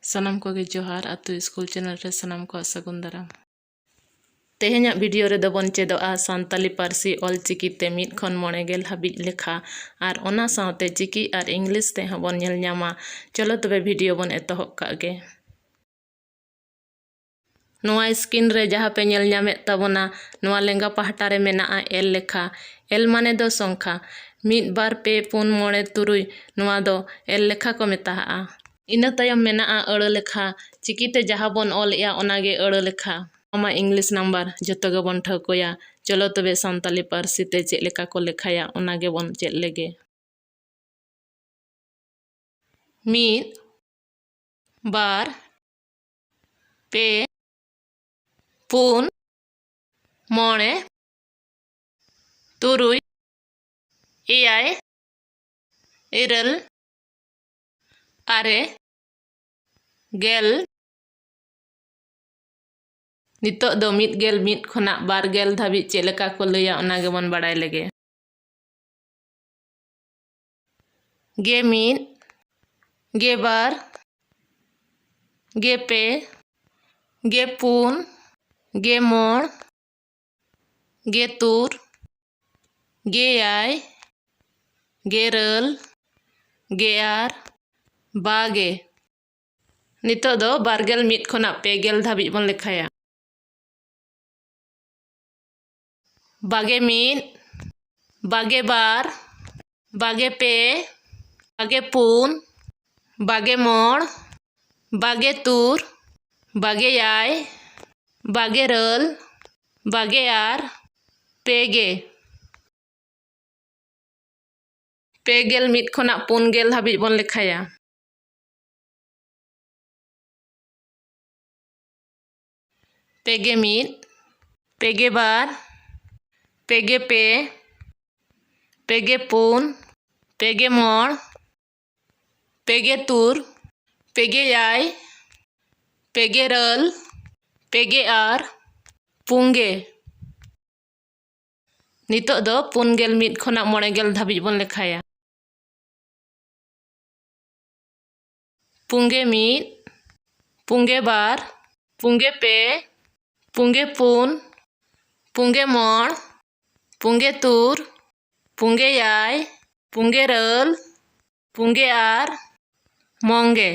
सनम को जोहार आतु school channel रे सनम को सगुन दाराम। तेहेन्या वीडियो रे दो बन चेदोआ सान्ताली पारसी ऑलचिकी ते मिद खन 9 हाबिज लेखा और ओना साथे चिकी और इंग्लिश ते हबन नेल न्यामा। चलो तबे वीडियो बन एतहब कागे। नोआ स्क्रीन रे जहाँ पे नेल न्यामे ताबोना नोआ लेंगा पहाटा रे मेना एल लेखा। एल माने दो संख्या मिद बार पे पुन मोड़े तुरुई नोआ दो एल लेखा को मेताहा। इना तायम मेना अड़ लेखा चिकीते जहाँ बन ऑल या ओनागे अड़ लेखा आमा इंग्लिश नंबर जतो गे बन ठकोया। चलो तबे सान्ताली पारसी ते चेक लेखा को लेखाया ओनागे बन चेक लेगे। मिद बार पे पुन मोड़े तुरुई एयाय इरल आरे गेल नितो दो मिद गेल मिद खना बार गेल धाबी चेक लेखा को लैया ओनागे बन बाड़ाय लेगे। गे मिद गे बार गे पे गे पुन गे मोड़ गे तुर गे आय गेरल गे आर बागे। नितो दो बारगेल मिद खना पेगेल धाबी बन लेखाया। बागे मिद बागे बार बागे पे बागे पुन बागे मोड़ बागे तुर बागे आय बागे रल बागे आर पेगे। पेगेल मिद खना पुनगेल हाबिज बन लेखाया। पेगे मिद पेगे बार पेगे पे पेगे पुन पेगे मोड़ पेगे तुर पेगे आय पेगे रल पेगे आर पुंगे। नितो दो पुनगेल मिद खना 9 धाबिज बन लेखाया। पुंगे मिद पुंगे बार पुंगे पे पुंगे पुन पुंगे मोड़ पुंगे तुर पुंगे आय पुंगे रल पुंगे आर मोंगे।